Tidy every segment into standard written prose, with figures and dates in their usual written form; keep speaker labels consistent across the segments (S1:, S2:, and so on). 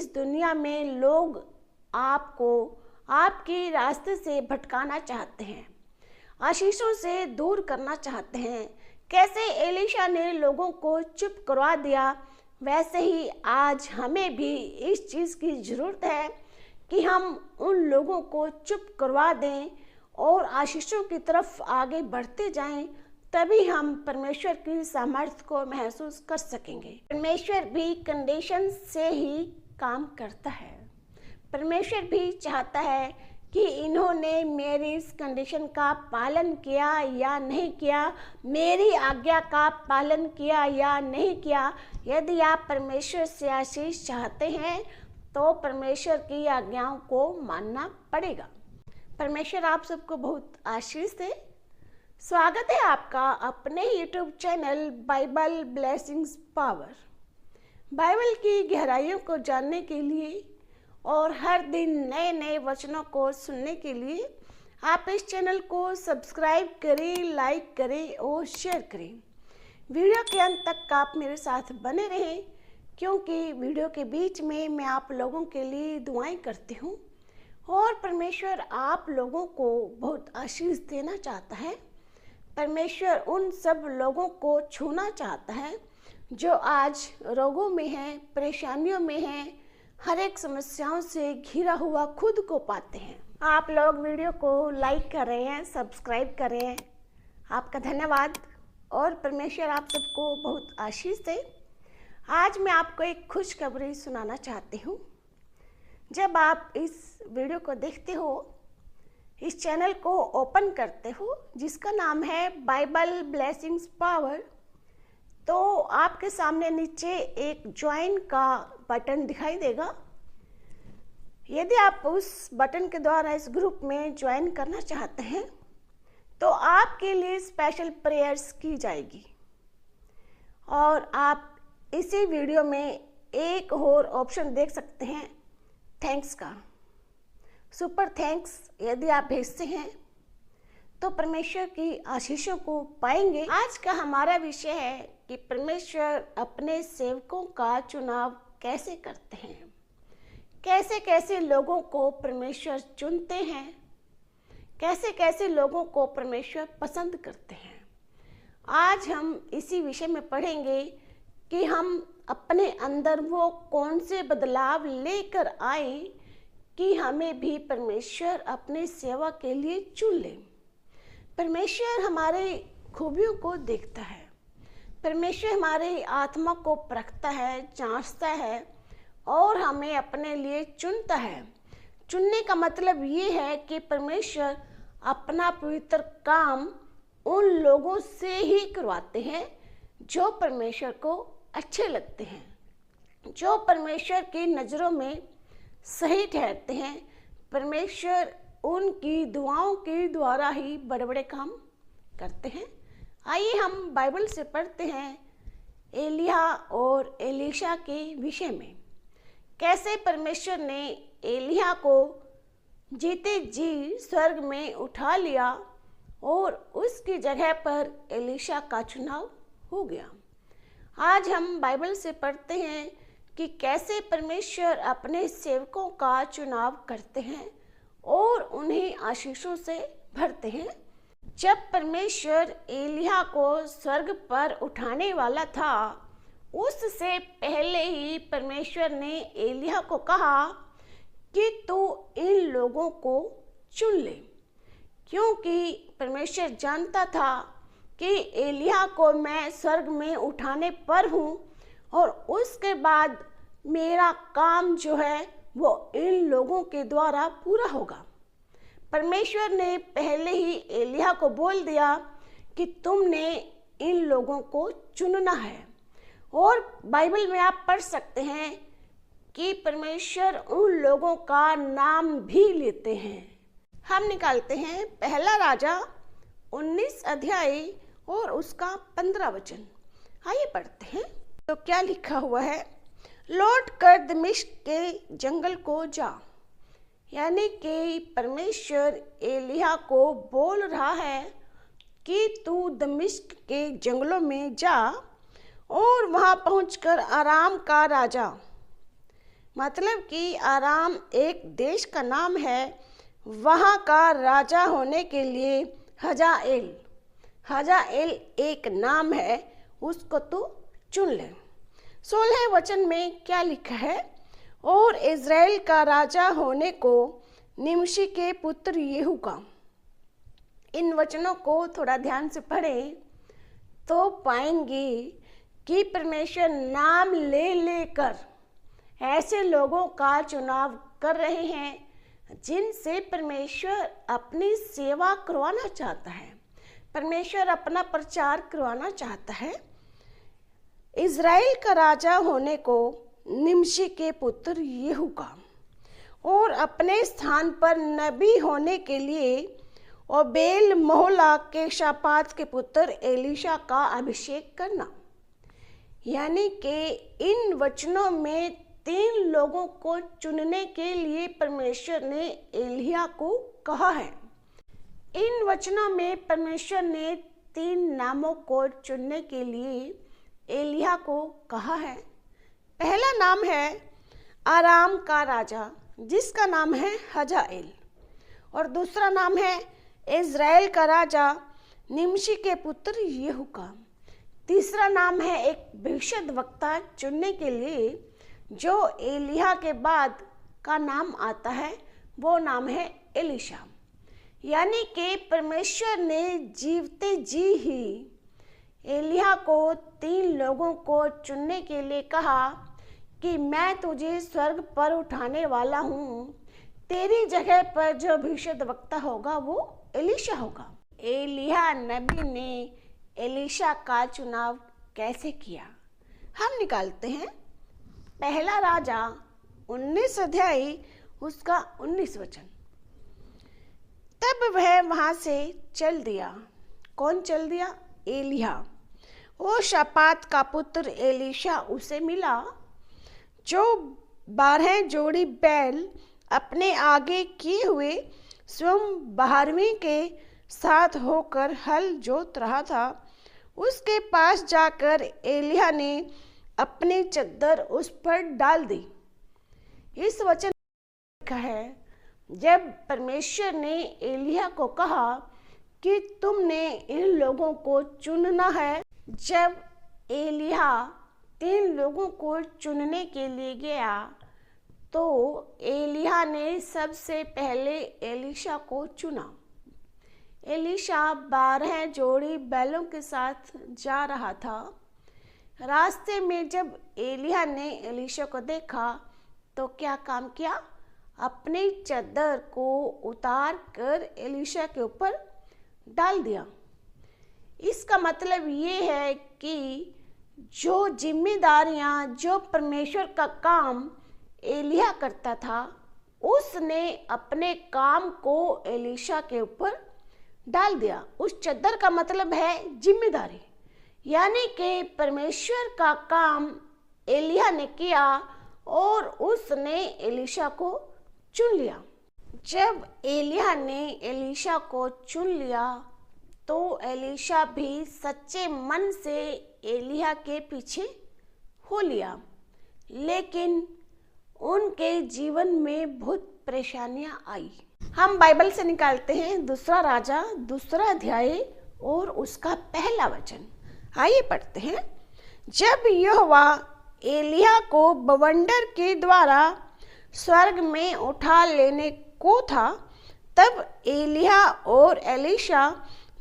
S1: इस दुनिया में लोग आपको आपके रास्ते से भटकाना चाहते हैं, आशीषों से दूर करना चाहते हैं। कैसे एलीशा ने लोगों को चुप करवा दिया, वैसे ही आज हमें भी इस चीज़ की ज़रूरत है कि हम उन लोगों को चुप करवा दें और आशीषों की तरफ आगे बढ़ते जाएं। तभी हम परमेश्वर की सामर्थ्य को महसूस कर सकेंगे। परमेश्वर भी कंडीशन से ही काम करता है। परमेश्वर भी चाहता है कि इन्होंने मेरी इस कंडीशन का पालन किया या नहीं किया, मेरी आज्ञा का पालन किया या नहीं किया। यदि आप परमेश्वर से आशीष चाहते हैं तो परमेश्वर की आज्ञाओं को मानना पड़ेगा। परमेश्वर आप सबको बहुत आशीष दे। स्वागत है आपका अपने YouTube channel Bible blessings power. Bible की गहराइयों को जानने के लिए और हर दिन नए नए वचनों को सुनने के लिए आप इस चैनल को सब्सक्राइब करें, लाइक करें और शेयर करें। वीडियो के अंत तक आप मेरे साथ बने रहें, क्योंकि वीडियो के बीच में मैं आप लोगों के लिए दुआएं करती हूँ और परमेश्वर आप लोगों को बहुत आशीष देना चाहता है। परमेश्वर उन सब लोगों को छूना चाहता है जो आज रोगों में हैं, परेशानियों में हैं, हर एक समस्याओं से घिरा हुआ खुद को पाते हैं। आप लोग वीडियो को लाइक कर रहे हैं, सब्सक्राइब कर रहे हैं, आपका धन्यवाद और परमेश्वर आप सबको बहुत आशीष दे। आज मैं आपको एक खुशखबरी सुनाना चाहती हूँ। जब आप इस वीडियो को देखते हो, इस चैनल को ओपन करते हो जिसका नाम है बाइबल ब्लेसिंग्स पावर, तो आपके सामने नीचे एक ज्वाइन का बटन दिखाई देगा। यदि आप उस बटन के द्वारा इस ग्रुप में ज्वाइन करना चाहते हैं तो आपके लिए स्पेशल प्रेयर्स की जाएगी। और आप इसी वीडियो में एक और ऑप्शन देख सकते हैं, थैंक्स का, सुपर थैंक्स। यदि आप भेजते हैं तो परमेश्वर की आशीषों को पाएंगे। आज का हमारा विषय है कि परमेश्वर अपने सेवकों का चुनाव कैसे करते हैं, कैसे कैसे लोगों को परमेश्वर चुनते हैं, कैसे कैसे लोगों को परमेश्वर पसंद करते हैं। आज हम इसी विषय में पढ़ेंगे कि हम अपने अंदर वो कौन से बदलाव लेकर आए कि हमें भी परमेश्वर अपने सेवा के लिए चुन ले। परमेश्वर हमारे खूबियों को देखता है, परमेश्वर हमारी आत्मा को परखता है, जांचता है और हमें अपने लिए चुनता है। चुनने का मतलब ये है कि परमेश्वर अपना पवित्र काम उन लोगों से ही करवाते हैं जो परमेश्वर को अच्छे लगते हैं, जो परमेश्वर की नज़रों में सही ठहरते हैं। परमेश्वर उनकी दुआओं के द्वारा ही बड़े बड़े काम करते हैं। आइए हम बाइबल से पढ़ते हैं एलिया और एलीशा के विषय में। कैसे परमेश्वर ने एलिया को जीते जी स्वर्ग में उठा लिया और उसकी जगह पर एलीशा का चुनाव हो गया। आज हम बाइबल से पढ़ते हैं कि कैसे परमेश्वर अपने सेवकों का चुनाव करते हैं और उन्हें आशीषों से भरते हैं। जब परमेश्वर एलिया को स्वर्ग पर उठाने वाला था, उससे पहले ही परमेश्वर ने एलिया को कहा कि तू इन लोगों को चुन ले, क्योंकि परमेश्वर जानता था कि एलिया को मैं स्वर्ग में उठाने पर हूँ और उसके बाद मेरा काम जो है वो इन लोगों के द्वारा पूरा होगा। परमेश्वर ने पहले ही एलिया को बोल दिया कि तुमने इन लोगों को चुनना है। और बाइबल में आप पढ़ सकते हैं कि परमेश्वर उन लोगों का नाम भी लेते हैं। हम निकालते हैं पहला राजा 19 अध्याय और उसका 15 वचन। आइए पढ़ते हैं। तो क्या लिखा हुआ है, लौट कर दमिश्क के जंगल को जा। यानी कि परमेश्वर एलिया को बोल रहा है कि तू दमिश्क के जंगलों में जा और वहां पहुंचकर आराम का राजा मतलब कि आराम एक देश का नाम है, वहाँ का राजा होने के लिए हजाएल एक नाम है, उसको तू चुन ले। 16 वचन में क्या लिखा है? और इज़राइल का राजा होने को निमशी के पुत्र येहू का। इन वचनों को थोड़ा ध्यान से पढ़ें तो पाएंगे कि परमेश्वर नाम ले लेकर ऐसे लोगों का चुनाव कर रहे हैं जिनसे परमेश्वर अपनी सेवा करवाना चाहता है, परमेश्वर अपना प्रचार करवाना चाहता है। इज़राइल का राजा होने को निमशी के पुत्र येहू का, और अपने स्थान पर नबी होने के लिए ओबेल मोहला के शापात के पुत्र एलीशा का अभिषेक करना। यानी कि इन वचनों में 3 लोगों को चुनने के लिए परमेश्वर ने एलिया को कहा है। इन वचनों में परमेश्वर ने 3 नामों को चुनने के लिए एलिया को कहा है। पहला नाम है आराम का राजा, जिसका नाम है हजाएल, और दूसरा नाम है इज़राइल का राजा निमशी के पुत्र येहू का। तीसरा नाम है एक भविष्यद्वक्ता चुनने के लिए, जो एलिया के बाद का नाम आता है, वो नाम है एलीशा। यानी कि परमेश्वर ने जीवते जी ही एलिया को 3 लोगों को चुनने के लिए कहा कि मैं तुझे स्वर्ग पर उठाने वाला हूँ, तेरी जगह पर जो भविष्यद्वक्ता होगा वो एलीशा होगा। एलिया नबी ने एलीशा का चुनाव कैसे किया, हम निकालते हैं। पहला राजा 19 अध्याय उसका 19 वचन। तब वह वहां से चल दिया। कौन चल दिया? एलिया। वो शापात का पुत्र एलीशा उसे मिला, जो 12 जोड़ी बैल अपने आगे किए हुए स्वयं 12वीं के साथ होकर हल जोत रहा था। उसके पास जाकर एलिया ने अपनी चद्दर उस पर डाल दी। इस वचन में लिखा है, जब परमेश्वर ने एलिया को कहा कि तुमने इन लोगों को चुनना है, जब एलिया 3 लोगों को चुनने के लिए गया तो एलिया ने सबसे पहले एलीशा को चुना। एलीशा 12 जोड़ी बैलों के साथ जा रहा था। रास्ते में जब एलिया ने एलीशा को देखा तो क्या काम किया? अपनी चद्दर को उतार कर एलीशा के ऊपर डाल दिया। इसका मतलब ये है कि जो जिम्मेदारियां, जो परमेश्वर का काम एलिया करता था, उसने अपने काम को एलीशा के ऊपर डाल दिया। उस चद्दर का मतलब है जिम्मेदारी, यानी कि परमेश्वर का काम एलिया ने किया और उसने एलीशा को चुन लिया। जब एलिया ने एलीशा को चुन लिया तो एलीशा भी सच्चे मन से एलिया के पीछे हो लिया, लेकिन उनके जीवन में बहुत परेशानियां आई। हम बाइबल से निकालते हैं 2 राजा 2 अध्याय और उसका पहला वचन। आइए पढ़ते हैं। जब यहोवा एलिया को बवंडर के द्वारा स्वर्ग में उठा लेने को था, तब एलिया और एलीशा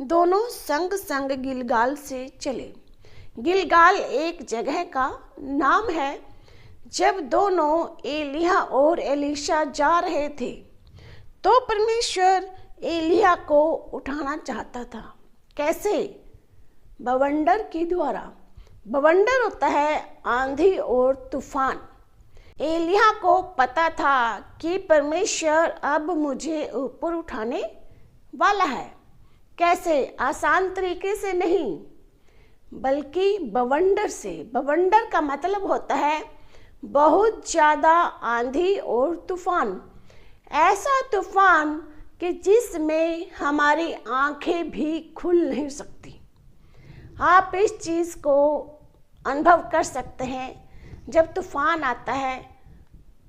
S1: दोनों संग संग गिलगाल से चले। गिलगाल एक जगह का नाम है। जब दोनों एलिया और एलीशा जा रहे थे तो परमेश्वर एलिया को उठाना चाहता था। कैसे? बवंडर के द्वारा। बवंडर होता है आंधी और तूफान। एलिया को पता था कि परमेश्वर अब मुझे ऊपर उठाने वाला है। कैसे? आसान तरीके से नहीं, बल्कि बवंडर से। बवंडर का मतलब होता है बहुत ज़्यादा आंधी और तूफान। ऐसा तूफान कि जिसमें हमारी आंखें भी खुल नहीं सकती। आप इस चीज़ को अनुभव कर सकते हैं। जब तूफान आता है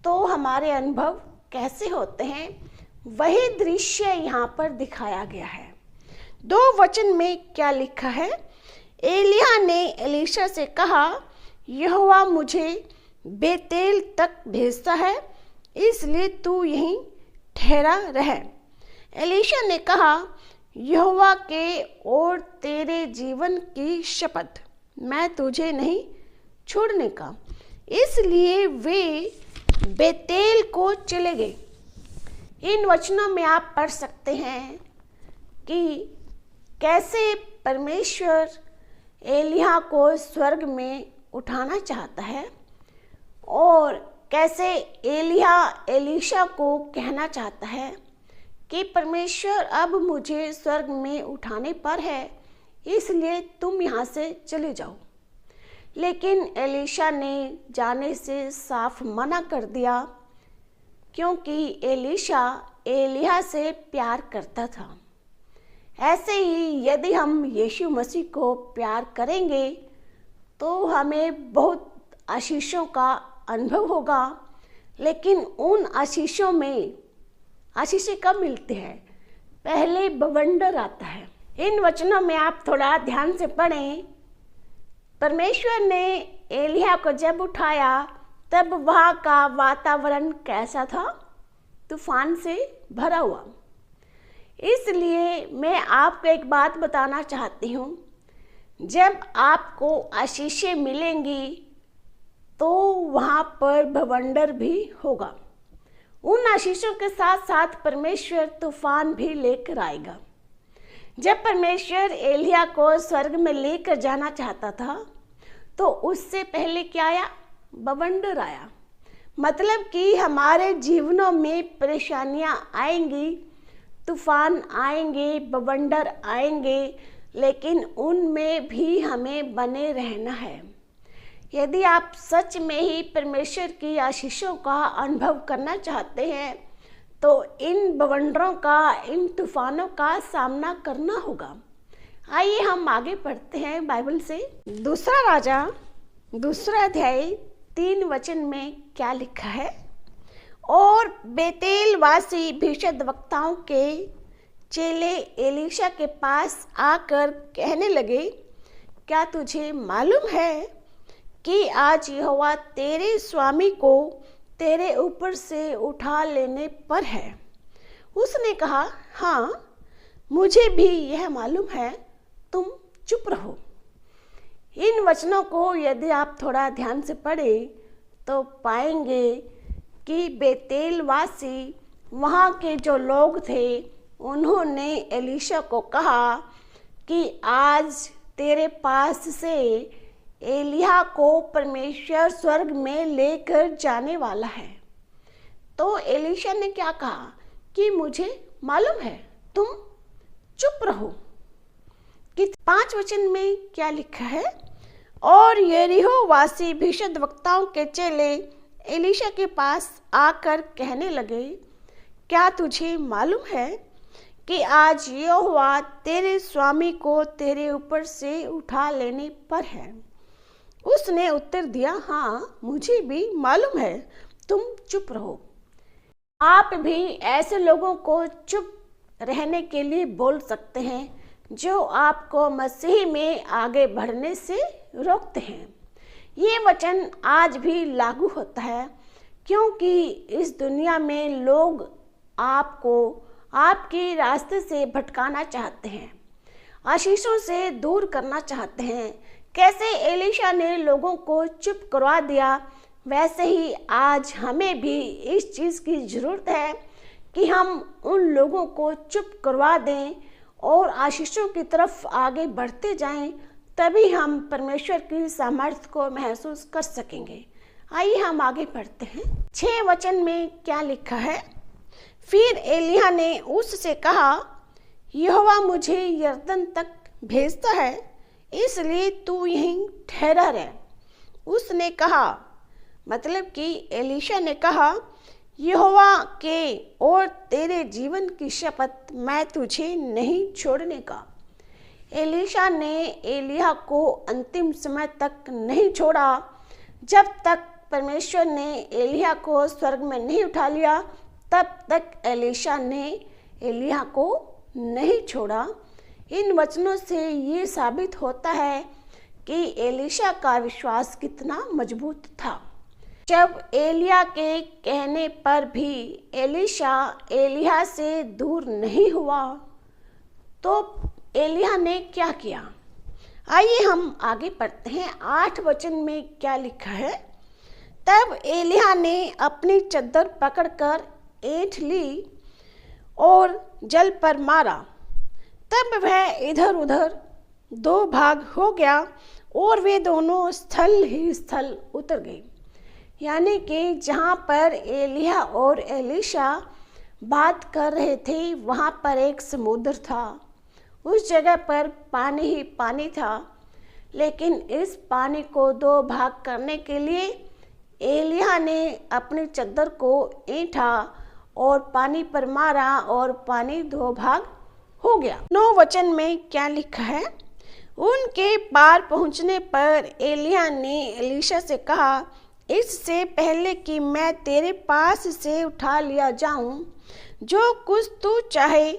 S1: तो हमारे अनुभव कैसे होते हैं, वही दृश्य यहाँ पर दिखाया गया है। 2 वचन में क्या लिखा है? एलिय्याह ने एलीशा से कहा, यहोवा मुझे बेतेल तक भेजता है, इसलिए तू यहीं ठहरा रह। एलीशा ने कहा, यहोवा के और तेरे जीवन की शपथ, मैं तुझे नहीं छोड़ने का। इसलिए वे बेतेल को चले गए। इन वचनों में आप पढ़ सकते हैं कि कैसे परमेश्वर एलिय्याह को स्वर्ग में उठाना चाहता है और कैसे एलिय्याह एलीशा को कहना चाहता है कि परमेश्वर अब मुझे स्वर्ग में उठाने पर है, इसलिए तुम यहाँ से चले जाओ। लेकिन एलीशा ने जाने से साफ मना कर दिया, क्योंकि एलीशा एलिय्याह से प्यार करता था। ऐसे ही यदि हम यीशु मसीह को प्यार करेंगे तो हमें बहुत आशीषों का अनुभव होगा। लेकिन उन आशीषों में आशीषें कब मिलती हैं? पहले बवंडर आता है। इन वचनों में आप थोड़ा ध्यान से पढ़ें। परमेश्वर ने एलिय्याह को जब उठाया तब वहाँ का वातावरण कैसा था? तूफान से भरा हुआ। इसलिए मैं आपको एक बात बताना चाहती हूँ, जब आपको आशीषें मिलेंगी तो वहाँ पर बवंडर भी होगा। उन आशीषों के साथ साथ परमेश्वर तूफान भी लेकर आएगा। जब परमेश्वर एलिय्याह को स्वर्ग में लेकर जाना चाहता था तो उससे पहले क्या आया? बवंडर आया। मतलब कि हमारे जीवनों में परेशानियां आएंगी, तूफान आएंगे, बवंडर आएंगे, लेकिन उनमें भी हमें बने रहना है। यदि आप सच में ही परमेश्वर की आशीषों का अनुभव करना चाहते हैं तो इन बवंडरों का, इन तूफानों का सामना करना होगा। आइए हम आगे पढ़ते हैं बाइबल से। 2 राजा 2 अध्याय 3 वचन में क्या लिखा है? और बेतेल वासी भविष्यद्वक्ताओं के चेले एलीशा के पास आकर कहने लगे, क्या तुझे मालूम है कि आज यहोवा तेरे स्वामी को तेरे ऊपर से उठा लेने पर है? उसने कहा, हाँ, मुझे भी यह मालूम है, तुम चुप रहो। इन वचनों को यदि आप थोड़ा ध्यान से पढ़ें तो पाएंगे कि बेतेल वासी, वहाँ के जो लोग थे, उन्होंने एलीशा को कहा कि आज तेरे पास से एलिय्याह को परमेश्वर स्वर्ग में लेकर जाने वाला है। तो एलीशा ने क्या कहा कि मुझे मालूम है, तुम चुप रहो। कि 5 वचन में क्या लिखा है? और यरीहो वासी भविष्यद्वक्ताओं के चेले एलीशा के पास आकर कहने लगे, क्या तुझे मालूम है कि आज यहोवा तेरे स्वामी को तेरे ऊपर से उठा लेने पर है? उसने उत्तर दिया, हाँ, मुझे भी मालूम है, तुम चुप रहो। आप भी ऐसे लोगों को चुप रहने के लिए बोल सकते हैं जो आपको मसीह में आगे बढ़ने से रोकते हैं। ये वचन आज भी लागू होता है, क्योंकि इस दुनिया में लोग आपको आपके रास्ते से भटकाना चाहते हैं, आशीषों से दूर करना चाहते हैं। कैसे एलीशा ने लोगों को चुप करवा दिया, वैसे ही आज हमें भी इस चीज़ की ज़रूरत है कि हम उन लोगों को चुप करवा दें और आशीषों की तरफ आगे बढ़ते जाएं, तभी हम परमेश्वर की सामर्थ्य को महसूस कर सकेंगे। आइए हम आगे पढ़ते हैं। 6 वचन में क्या लिखा है? फिर एलिय्याह ने उससे कहा, यहोवा मुझे यरदन तक भेजता है, इसलिए तू यहीं ठहरा रह। उसने कहा, मतलब कि एलीशा ने कहा, यहोवा के और तेरे जीवन की शपथ, मैं तुझे नहीं छोड़ने का। एलीशा ने एलिय्याह को अंतिम समय तक नहीं छोड़ा, जब तक परमेश्वर ने एलिया को स्वर्ग में नहीं उठा लिया, तब तक एलीशा ने एलिया को नहीं छोड़ा। इन वचनों से ये साबित होता है कि एलीशा का विश्वास कितना मजबूत था। जब एलिया के कहने पर भी एलीशा एलिया से दूर नहीं हुआ, तो एलिया ने क्या किया? आइए हम आगे पढ़ते हैं। 8 वचन में क्या लिखा है? तब एलिया ने अपनी चद्दर पकड़कर ऐंठ ली और जल पर मारा। तब वह इधर उधर 2 भाग हो गया और वे दोनों स्थल ही स्थल उतर गए। यानी कि जहाँ पर एलिया और एलीशा बात कर रहे थे, वहाँ पर एक समुद्र था। उस जगह पर पानी ही पानी था, लेकिन इस पानी को 2 भाग करने के लिए एलिया ने अपनी चद्दर को ऐंठा और पानी पर मारा और पानी 2 भाग हो गया। 9 वचन में क्या लिखा है? उनके पार पहुंचने पर एलिया ने एलीशा से कहा, इससे पहले कि मैं तेरे पास से उठा लिया जाऊं, जो कुछ तू चाहे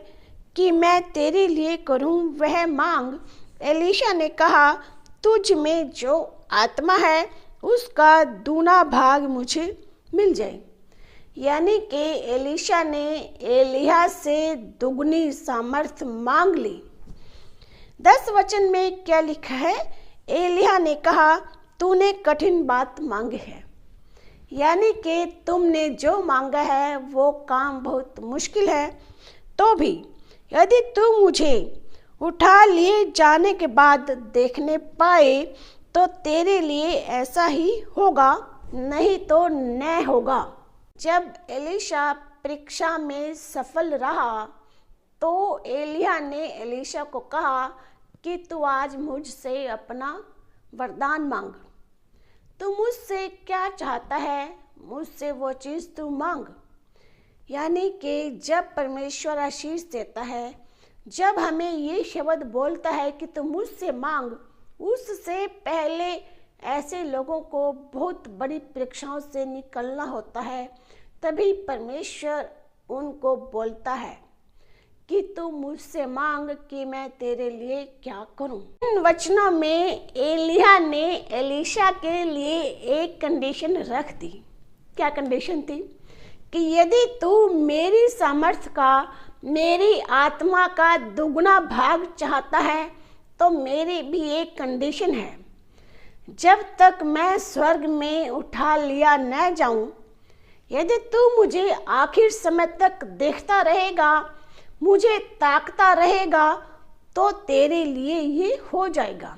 S1: कि मैं तेरे लिए करूं वह मांग। एलीशा ने कहा, तुझ में जो आत्मा है उसका दूना भाग मुझे मिल जाए। यानी कि एलीशा ने एलिया से दुगनी सामर्थ मांग ली। 10 वचन में क्या लिखा है? एलिया ने कहा, तूने कठिन बात मांगी है। यानी कि तुमने जो मांगा है वो काम बहुत मुश्किल है, तो भी यदि तू मुझे उठा लिए जाने के बाद देखने पाए तो तेरे लिए ऐसा ही होगा, नहीं तो न होगा। जब एलीशा परीक्षा में सफल रहा तो एलिया ने एलीशा को कहा कि तू आज मुझसे अपना वरदान मांग। तू मुझसे क्या चाहता है, मुझसे वो चीज़ तू मांग। यानी कि जब परमेश्वर आशीष देता है, जब हमें ये शब्द बोलता है कि तू मुझसे मांग, उससे पहले ऐसे लोगों को बहुत बड़ी परीक्षाओं से निकलना होता है। तभी परमेश्वर उनको बोलता है कि तू मुझसे मांग कि मैं तेरे लिए क्या करूं। इन वचनों में एलिया ने एलीशा के लिए एक कंडीशन रख दी। क्या कंडीशन थी? कि यदि तू मेरी सामर्थ का, मेरी आत्मा का दुगना भाग चाहता है तो मेरी भी एक कंडीशन है। जब तक मैं स्वर्ग में उठा लिया न जाऊं, यदि तू मुझे आखिर समय तक देखता रहेगा, मुझे ताकता रहेगा, तो तेरे लिए ये हो जाएगा।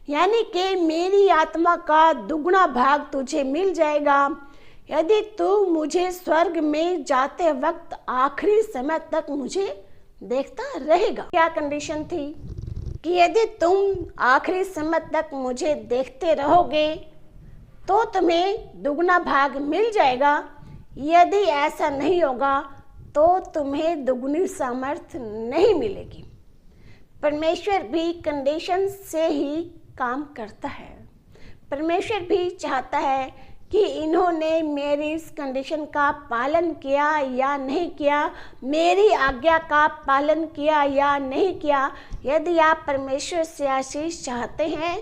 S1: यानी कि मेरी आत्मा का दुगना भाग तुझे मिल जाएगा यदि तू मुझे स्वर्ग में जाते वक्त आखिरी समय तक मुझे देखता रहेगा। क्या कंडीशन थी? कि यदि तुम आखिरी समय तक मुझे देखते रहोगे तो तुम्हें दुगना भाग मिल जाएगा। यदि ऐसा नहीं होगा तो तुम्हें दुगनी सामर्थ्य नहीं मिलेगी। परमेश्वर भी कंडीशन से ही काम करता है। परमेश्वर भी चाहता है कि इन्होंने मेरी इस कंडीशन का पालन किया या नहीं किया, मेरी आज्ञा का पालन किया या नहीं किया। यदि आप परमेश्वर से आशीष चाहते हैं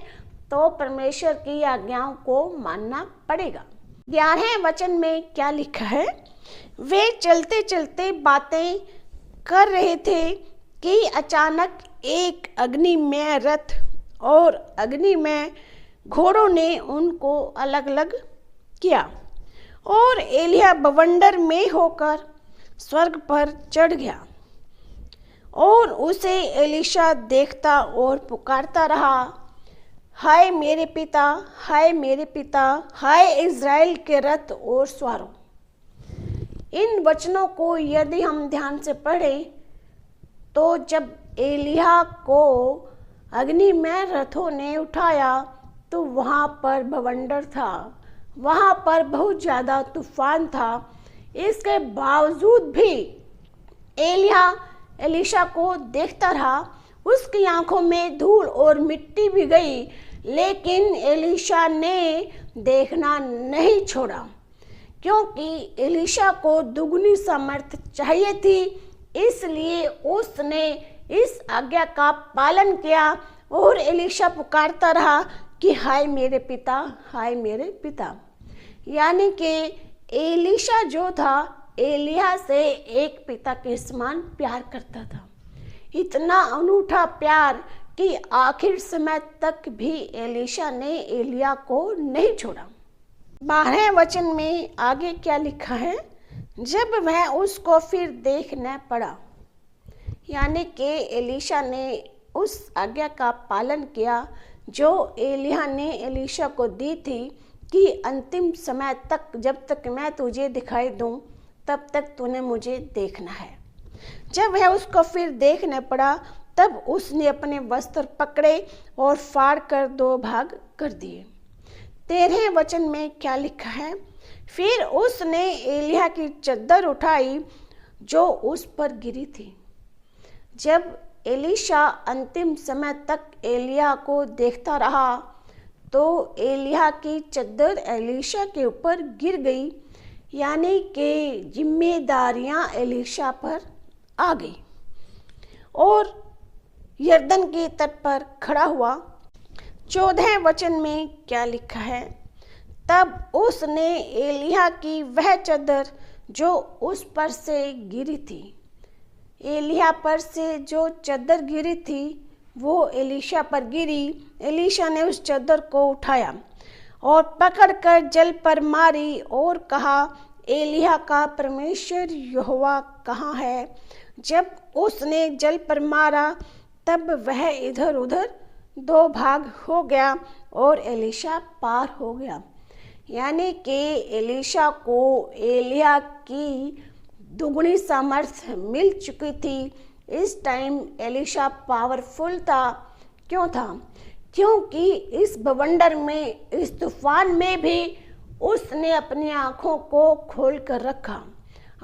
S1: तो परमेश्वर की आज्ञाओं को मानना पड़ेगा। 11वें वचन में क्या लिखा है? वे चलते चलते बातें कर रहे थे कि अचानक एक अग्निमय रथ और अग्निमय घोड़ों ने उनको अलग अलग किया और एलिया बवंडर में होकर स्वर्ग पर चढ़ गया और उसे एलीशा देखता और पुकारता रहा, हाय मेरे पिता, हाय मेरे पिता, हाय इज़राइल के रथ और सवारों। इन वचनों को यदि हम ध्यान से पढ़ें तो जब एलिया को अग्निमय रथों ने उठाया तो वहाँ पर बवंडर था, वहाँ पर बहुत ज़्यादा तूफान था। इसके बावजूद भी एलिया एलीशा को देखता रहा। उसकी आंखों में धूल और मिट्टी भी गई, लेकिन एलीशा ने देखना नहीं छोड़ा, क्योंकि एलीशा को दुगनी सामर्थ चाहिए थी। इसलिए उसने इस आज्ञा का पालन किया और एलीशा पुकारता रहा कि हाय मेरे पिता, हाय मेरे पिता। यानी कि एलीशा जो था एलिय्याह से एक पिता के समान प्यार करता था। इतना अनूठा प्यार कि आखिर समय तक भी एलीशा ने एलिय्याह को नहीं छोड़ा। 12वें वचन में आगे क्या लिखा है, जब वह उसको फिर देख न पड़ा। यानी कि एलीशा ने उस आज्ञा का पालन किया जो एलिय्याह ने एलीशा को दी थी कि अंतिम समय तक, जब तक मैं तुझे दिखाई दूं तब तक तूने मुझे देखना है। जब वह उसको फिर देख न पड़ा तब उसने अपने वस्त्र पकड़े और फाड़ कर 2 भाग कर दिए। 13वें वचन में क्या लिखा है, फिर उसने एलिय्याह की चद्दर उठाई जो उस पर गिरी थी। जब एलीशा अंतिम समय तक एलिय्याह को देखता रहा तो एलिय्याह की चद्दर एलीशा के ऊपर गिर गई। यानी कि जिम्मेदारियां एलीशा पर आ गई और यरदन के तट पर खड़ा हुआ। 14वें वचन में क्या लिखा है, तब उसने एलिय्याह की वह चद्दर जो उस पर से गिरी थी, एलिय्याह पर से जो चद्दर गिरी थी वो एलीशा पर गिरी। एलीशा ने उस चद्दर को उठाया और पकड़कर जल पर मारी और कहा, एलिय्याह का परमेश्वर यहोवा कहाँ है। जब उसने जल पर मारा तब वह इधर उधर 2 भाग हो गया और एलीशा पार हो गया। यानी कि एलीशा को एलिय्याह की दुगनी सामर्थ्य मिल चुकी थी। इस टाइम एलीशा पावरफुल था। क्यों था? क्योंकि इस बवंडर में, इस तूफान में भी उसने अपनी आंखों को खोल कर रखा।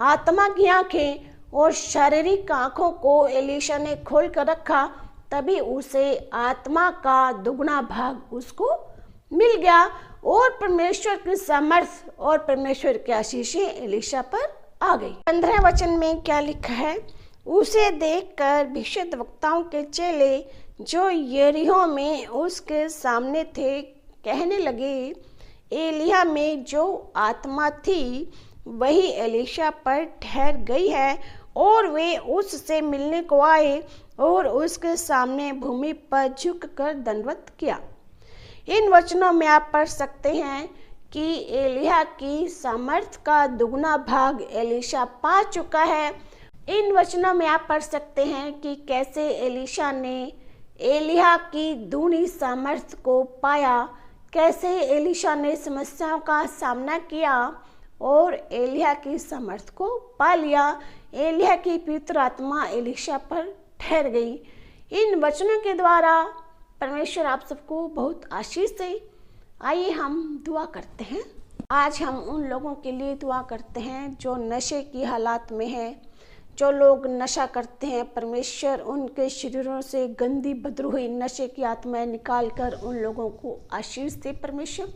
S1: आत्मा की आंखें और शारीरिक आंखों को एलीशा ने खोल कर रखा, तभी उसे आत्मा का दुगना भाग उसको मिल गया और परमेश्वर की सामर्थ्य और परमेश्वर की आशीषें एलीशा पर आ गई। 15वें वचन में क्या लिखा है, उसे देखकर भविष्यद्वक्ताओं के चेले जो यरीहो में उसके सामने थे कहने लगे, एलिय्याह में जो आत्मा थी वही एलीशा पर ठहर गई है। और वे उससे मिलने को आए और उसके सामने भूमि पर झुककर दंडवत किया। इन वचनों में आप पढ़ सकते हैं कि एलिय्याह की सामर्थ्य का दुगना भाग एलीशा पा चुका है। इन वचनों में आप पढ़ सकते हैं कि कैसे एलीशा ने एलिय्याह की दूनी सामर्थ्य को पाया, कैसे एलीशा ने समस्याओं का सामना किया और एलिय्याह की सामर्थ्य को पा लिया। एलिय्याह की पवित्र आत्मा एलीशा पर ठहर गई। इन वचनों के द्वारा परमेश्वर आप सबको बहुत आशीष दे। आइए हम दुआ करते हैं। आज हम उन लोगों के लिए दुआ करते हैं जो नशे की हालात में हैं, जो लोग नशा करते हैं। परमेश्वर उनके शरीरों से गंदी बदबू हुई नशे की आत्माएं निकाल कर उन लोगों को आशीष दे। परमेश्वर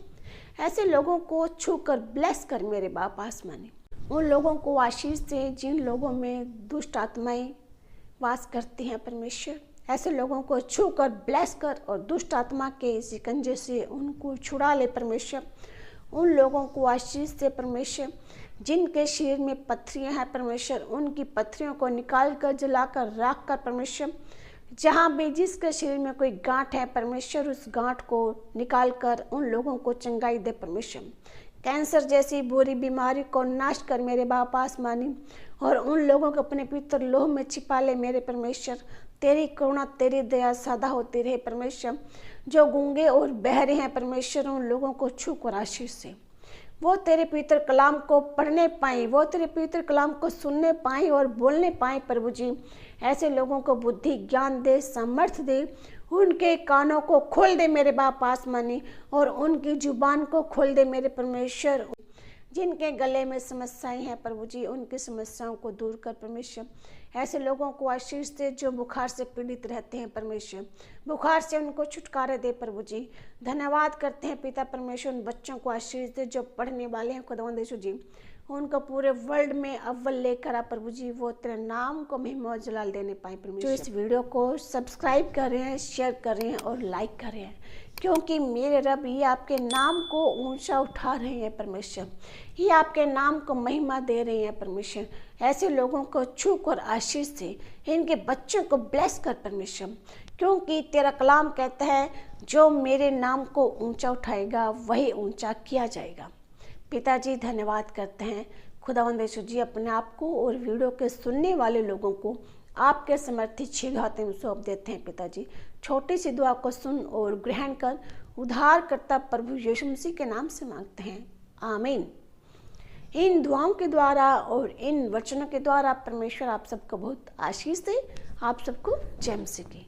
S1: ऐसे लोगों को छू कर ब्लेस कर मेरे बाप आसमानी। उन लोगों को आशीष दे जिन लोगों में दुष्ट आत्माएं वास करती हैं। परमेश्वर ऐसे लोगों को छू कर ब्लेस कर और दुष्ट आत्मा के शिकंजे से उनको छुड़ा ले। परमेश्वर उन लोगों को आशीष दे। परमेश्वर जिनके शरीर में पत्थरियां हैं, परमेश्वर उनकी पत्थरियों को निकाल कर जलाकर राख कर, परमेश्वर जहाँ भी जिसके शरीर में कोई गांठ है, परमेश्वर उस गांठ को निकाल कर उन लोगों को चंगाई दे। परमेश्वर कैंसर जैसी बुरी बीमारी को नाश कर मेरे बाप आसमानी, और उन लोगों को अपने पवित्र लोह में छिपा ले मेरे परमेश्वर। तेरी करुणा तेरी दया सदा होती रहे। परमेश्वर जो गूंगे और बहरे हैं, परमेश्वर उन लोगों को छू कर आशीष से वो तेरे पवित्र कलाम को पढ़ने पाएं, वो तेरे पवित्र कलाम को सुनने पाएं और बोलने पाएं। प्रभु जी ऐसे लोगों को बुद्धि ज्ञान दे, सामर्थ्य दे, उनके कानों को खोल दे मेरे बाप आसमानी, और उनकी जुबान को खोल दे मेरे परमेश्वर। जिनके गले में समस्याएं हैं प्रभु जी, उनकी समस्याओं को दूर कर परमेश्वर। ऐसे लोगों को आशीष दे जो बुखार से पीड़ित रहते हैं परमेश्वर, बुखार से उनको छुटकारा दे प्रभु जी। धन्यवाद करते हैं पिता परमेश्वर, उन बच्चों को आशीष दे जो पढ़ने वाले हैं खुदावंद यीशु जी, उनको पूरे वर्ल्ड में अव्वल लेकर आ प्रभु जी, वो तेरे नाम को महिमा और जलाल देने पाए परमेश्वर। जो इस वीडियो को सब्सक्राइब कर रहे हैं, शेयर कर रहे हैं और लाइक कर रहे हैं, क्योंकि मेरे रब ये आपके नाम को ऊंचा उठा रहे हैं परमेश्वर, ये आपके नाम को महिमा दे रहे हैं परमेश्वर। ऐसे लोगों को छू कर आशीष से इनके बच्चों को ब्लेस कर परमेश्वर, क्योंकि तेरा कलाम कहता है जो मेरे नाम को ऊंचा उठाएगा वही ऊंचा किया जाएगा। पिताजी धन्यवाद करते हैं खुदावंद यीशु जी, अपने आप को और वीडियो के सुनने वाले लोगों को आपके समर्थित छह हाथों में सौंप देते हैं पिताजी। छोटी सी दुआ को सुन और ग्रहण कर उद्धारकर्ता प्रभु यीशु मसीह के नाम से मांगते हैं, आमीन। इन दुआओं के द्वारा और इन वचनों के द्वारा परमेश्वर आप सबको बहुत आशीष दे। आप सबको जय मसीह की।